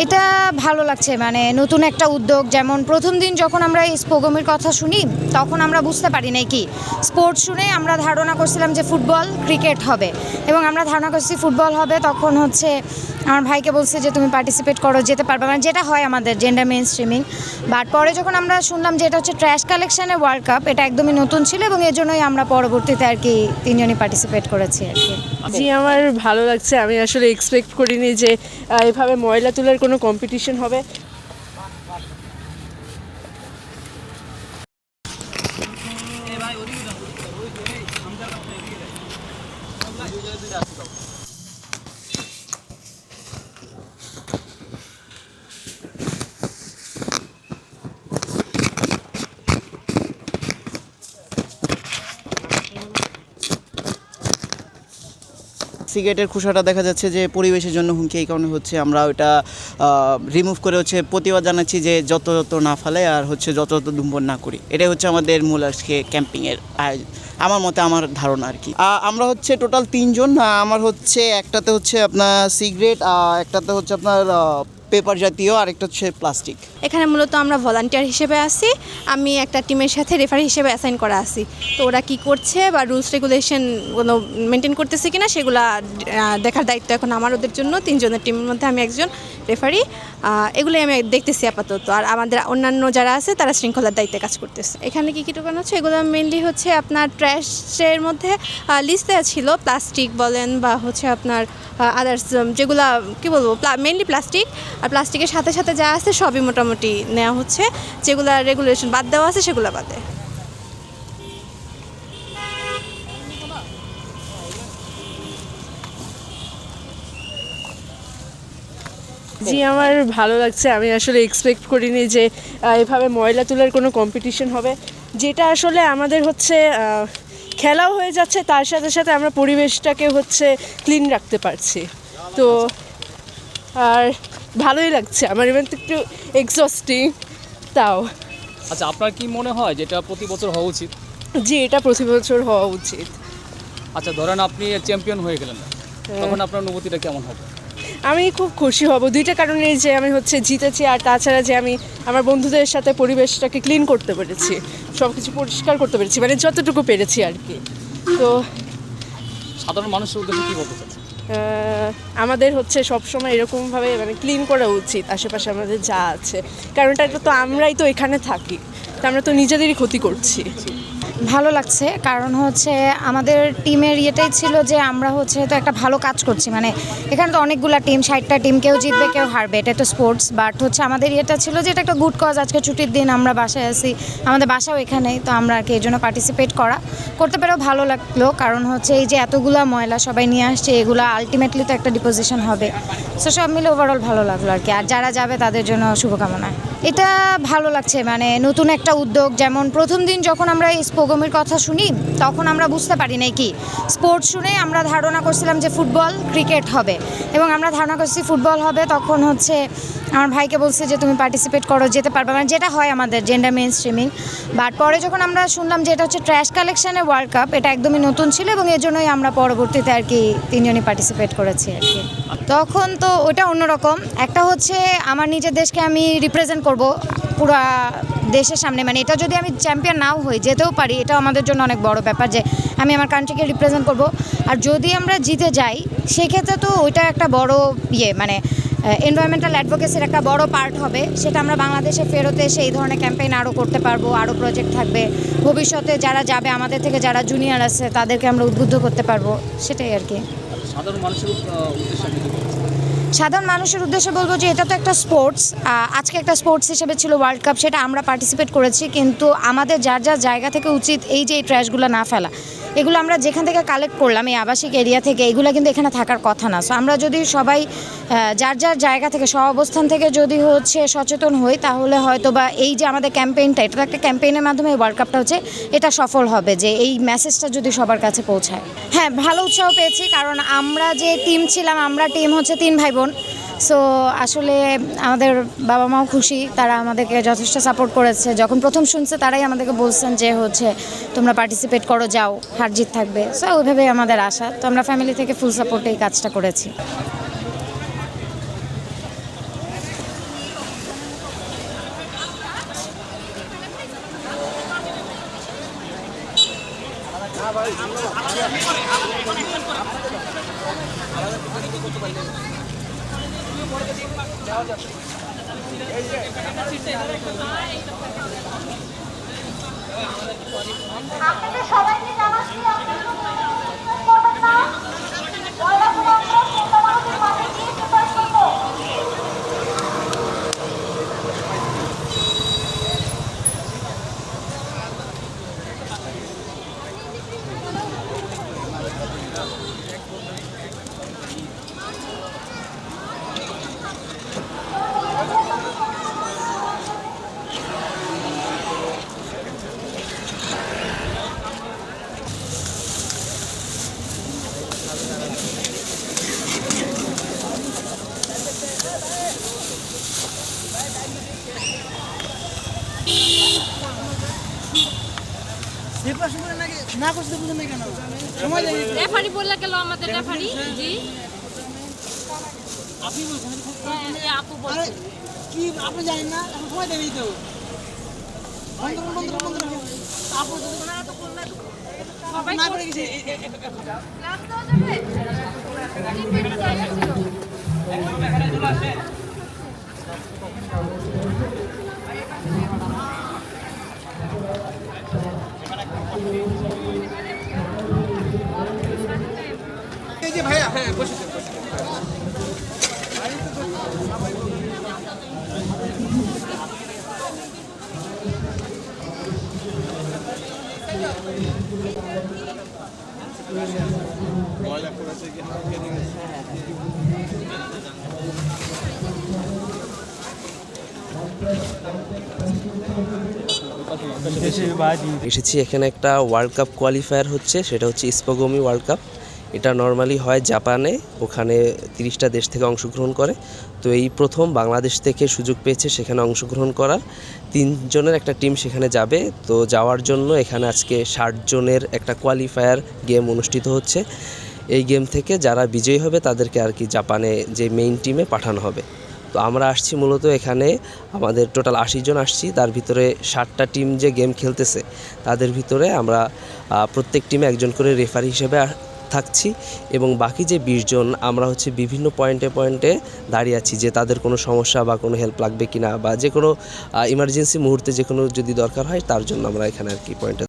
এটা ভালো লাগছে, মানে নতুন একটা উদ্যোগ। যেমন প্রথম দিন যখন আমরা এই স্পোগমের কথা শুনি তখন আমরা বুঝতে পারি নাই কি স্পোর্টস শুনে আমরা ধারণা করছিলাম যে ফুটবল ক্রিকেট হবে, এবং আমরা ধারণা করছি ফুটবল হবে। তখন হচ্ছে আমার ভাইকে বলছে যে তুমি পার্টিসিপেট করো, যেতে পারবে, মানে যেটা হয় আমাদের জেন্ডার মেইন স্ট্রিমিং। বাট পরে যখন আমরা শুনলাম যে এটা হচ্ছে ট্র্যাশ কালেকশনের ওয়ার্ল্ড কাপ, এটা একদমই নতুন ছিল এবং এর জন্যই আমরা পরবর্তীতে আর কি তিনজনই পার্টিসিপেট করেছি আর কি। জি, আমার ভালো লাগছে। আমি আসলে এক্সপেক্ট করিনি যে এভাবে ময়লা তোলার কোনো কম্পিটিশন হবে। সিগারেটের খোসাটা দেখা যাচ্ছে যে পরিবেশের জন্য হুমকি, এই কারণে হচ্ছে আমরা ওটা রিমুভ করে হচ্ছে প্রতিবাদ জানাচ্ছি যে যত না ফেলে আর হচ্ছে যত ধূমপান না করি। এটাই হচ্ছে আমাদের মূল আজকে ক্যাম্পিংয়ের আয়োজন, আমার মতে, আমার ধারণা আর কি। আমরা হচ্ছে টোটাল 3 জন। আমার হচ্ছে একটাতে হচ্ছে আপনার সিগারেট, একটাতে হচ্ছে আপনার পেপার জাতীয়, আরেকটা হচ্ছে প্লাস্টিক। এখানে মূলত আমরা ভলান্টিয়ার হিসেবে আছি। আমি একটা টিমের সাথে রেফারি হিসেবে অ্যাসাইন করা আছি। তো ওরা কী করছে বা রুলস রেগুলেশনগুলো মেনটেন করতেছে কিনা সেগুলো দেখার দায়িত্ব এখন আমার। ওদের জন্য 3 জনের টিমের মধ্যে আমি একজন রেফারি। এগুলোই আমি দেখতেছি আপাতত। আর আমাদের অন্যান্য যারা আছে তারা শৃঙ্খলার দায়িত্বে কাজ করতেছে। এখানে কী কী টোকান হচ্ছে, এগুলো মেনলি হচ্ছে আপনার ট্র্যাশের মধ্যে লিস্ট দেওয়া ছিল, প্লাস্টিক বলেন বা হচ্ছে আপনার আদার্স যেগুলো কী বলবো, মেনলি প্লাস্টিক। আর প্লাস্টিকের সাথে সাথে যা আছে সবই মোটামুটি নেওয়া হচ্ছে, যেগুলো রেগুলেশন বাদ দেওয়া আছে সেগুলো বাদে। জি, আমার ভালো লাগছে। আমি আসলে এক্সপেক্ট করিনি যে এভাবে ময়লা তোলার কোনো কম্পিটিশন হবে, যেটা আসলে আমাদের হচ্ছে খেলাও হয়ে যাচ্ছে, তার সাথে সাথে আমরা পরিবেশটাকে হচ্ছে ক্লিন রাখতে পারছি। তো আর ভালোই লাগছে আমার, ইভেন একটু এক্সস্টিং তাও। আচ্ছা, আপনার কি মনে হয় যেটা প্রতি বছর হওয়া উচিত? জি, এটা প্রতি বছর হওয়া উচিত। আচ্ছা, ধরেন আপনি চ্যাম্পিয়ন হয়ে গেলেন, তখন আপনার অনুভূতিটা কেমন হবে? আমি খুব খুশি হব, দুইটা কারণে, যে আমি হচ্ছে জিতেছি আর তাছাড়া যে আমি আমার বন্ধুদের সাথে পরিবেশটাকে ক্লিন করতে পেরেছি, সব কিছু পরিষ্কার করতে পেরেছি, মানে যতটুকু পেরেছি আর কি। তো সাধারণ মানুষের উদ্দেশ্যে কী বলতে চাচ্ছেন? আমাদের হচ্ছে সবসময় এরকমভাবে মানে ক্লিন করা উচিত আশেপাশে আমাদের যা আছে, কারণ এটা তো আমরাই তো এখানে থাকি, তো আমরা তো নিজেদেরই ক্ষতি করছি। ভালো লাগছে, কারণ হচ্ছে আমাদের টিমের ইয়েটাই ছিল যে আমরা হচ্ছে তো একটা ভালো কাজ করছি। মানে এখানে তো অনেকগুলা টিম, 60টা টিম, কেউ জিতবে কেউ হারবে, এটা তো স্পোর্টস। বাট হচ্ছে আমাদের ইয়েটা ছিল যে এটা একটা গুড কজ, আজকে ছুটির দিন, আমরা বাসায় আছি, আমাদের বাসাও এখানেই, তো আমরা আর কি এই জন্য পার্টিসিপেট করতে পেরেও ভালো লাগলো। কারণ হচ্ছে এই যে এতগুলা ময়লা সবাই নিয়ে আসছে, এগুলো আলটিমেটলি তো একটা ডিপোজিশন হবে। সো সব মিলে ওভারঅল ভালো লাগলো আর কি। আর যারা যাবে তাদের জন্য শুভকামনা। এটা ভালো লাগছে, মানে নতুন একটা উদ্যোগ। যেমন প্রথম দিন যখন আমরা এই স্পোগমের কথা শুনি তখন আমরা বুঝতে পারি নাই কি স্পোর্টস শুনে আমরা ধারণা করছিলাম যে ফুটবল ক্রিকেট হবে, এবং আমরা ধারণা করছি ফুটবল হবে। তখন হচ্ছে আমার ভাইকে বলছে যে তুমি পার্টিসিপেট করো, যেতে পারবে, মানে যেটা হয় আমাদের জেন্ডার মেইন স্ট্রিমিং। বাট পরে যখন আমরা শুনলাম যে এটা হচ্ছে ট্র্যাশ কালেকশনের ওয়ার্ল্ড কাপ, এটা একদমই নতুন ছিল এবং এর জন্যই আমরা পরবর্তীতে আর কি তিনজনই পার্টিসিপেট করেছি আর কি। তখন তো ওটা অন্যরকম একটা হচ্ছে, আমার নিজের দেশকে আমি রিপ্রেজেন্ট করব পুরা দেশের সামনে। মানে এটা যদি আমি চ্যাম্পিয়ন নাও হই, যেতেও পারি, এটা আমাদের জন্য অনেক বড় ব্যাপার যে আমি আমার কান্ট্রিকে রিপ্রেজেন্ট করব। আর যদি আমরা জিতে যাই সেক্ষেত্রে তো ওইটা একটা বড় মানে এনভায়রনমেন্টাল অ্যাডভোকেসির একটা বড় পার্ট হবে। সেটা আমরা বাংলাদেশে ফেরতে এসে এই ধরনের ক্যাম্পেইন আরও করতে পারবো, আরও প্রজেক্ট থাকবে ভবিষ্যতে, যারা যাবে আমাদের থেকে, যারা জুনিয়র আছে তাদেরকে আমরা উদ্বুদ্ধ করতে পারবো, সেটাই আর কি। সাধারণ মানুষের উদ্দেশ্যে সাধারণ মানুষের উদ্দেশ্যে বলবো যে এটা তো একটা স্পোর্টস। আজকে একটা স্পোর্টস হিসেবে ছিল ওয়ার্ল্ড কাপ, সেটা আমরা পার্টিসিপেট করেছি, কিন্তু আমাদের যার যার জায়গা থেকে উচিত এই যে এই ট্র্যাশগুলো না ফেলা, এগুলো আমরা যেখান থেকে কালেক্ট করলাম এই আবাসিক এরিয়া থেকে, এগুলো কিন্তু এখানে থাকার কথা না। সো আমরা যদি সবাই যার যার জায়গা থেকে, সব অবস্থান থেকে যদি হচ্ছে সচেতন হই, তাহলে হয়তো বা এই যে আমাদের ক্যাম্পেইনটা, এটা তো একটা ক্যাম্পেইনের মাধ্যমে ওয়ার্ল্ড কাপটা হচ্ছে, এটা সফল হবে যে এই মেসেজটা যদি সবার কাছে পৌঁছায়। হ্যাঁ, ভালো উৎসাহ পেয়েছি, কারণ আমরা যে টিম ছিলাম, আমরা টিম হচ্ছে 3 ভাই বোন। সো আসলে আমাদের বাবা মাও খুশি, তারা আমাদেরকে যথেষ্ট সাপোর্ট করেছে। যখন প্রথম শুনছে তারাই আমাদেরকে বলছেন যে হচ্ছে তোমরা পার্টিসিপেট করো, যাও, হার জিত থাকবে। সো ওইভাবেই আমাদের আশা। তো আমরা ফ্যামিলি থেকে ফুল সাপোর্টে এই কাজটা করেছি। আপনাদের সবাইকে জানাচ্ছি আপনারা করবেন না ময়লাগুলো আমরা খেলতে আমাদের মাঠে গিয়ে প্রকাশ করবো। রেফারি বললে গেল আমাদের রেফারি জি হ্যাঁ, আপু বলছে কি আপনি জানেন না এখন সময় দেবেই তো আপু সবাই না করে গেছে ক্লাস দেওয়া যাবে এই যে ভাইয়া হ্যাঁ বসে এসেছি এখানে একটা ওয়ার্ল্ড কাপ কোয়ালিফায়ার হচ্ছে, সেটা হচ্ছে স্পোগমি ওয়ার্ল্ড কাপ। এটা নর্মালি হয় জাপানে, ওখানে 30টা দেশ থেকে অংশগ্রহণ করে। তো এই প্রথম বাংলাদেশ থেকে সুযোগ পেয়েছে সেখানে অংশগ্রহণ করার। 3 জনের একটা টিম সেখানে যাবে। তো যাওয়ার জন্য এখানে আজকে 60 জনের একটা কোয়ালিফায়ার গেম অনুষ্ঠিত হচ্ছে। এই গেম থেকে যারা বিজয়ী হবে তাদেরকে আর কি জাপানে যে মেইন টিমে পাঠানো হবে। তো আমরা আসছি মূলত এখানে, আমাদের টোটাল 80 জন আসছি, তার ভিতরে 60টা টিম যে গেম খেলতেছে তাদের ভিতরে আমরা প্রত্যেক টিমে একজন করে রেফারি হিসেবে থাকছি, এবং বাকি যে 20 জন আমরা হচ্ছে বিভিন্ন পয়েন্টে দাঁড়িয়ে আছি যে তাদের কোনো সমস্যা বা কোনো হেল্প লাগবে কিনা, বা যে কোনো ইমার্জেন্সি মুহূর্তে যে কোনো যদি দরকার হয় তার জন্য আমরা এখানে আর কি পয়েন্টে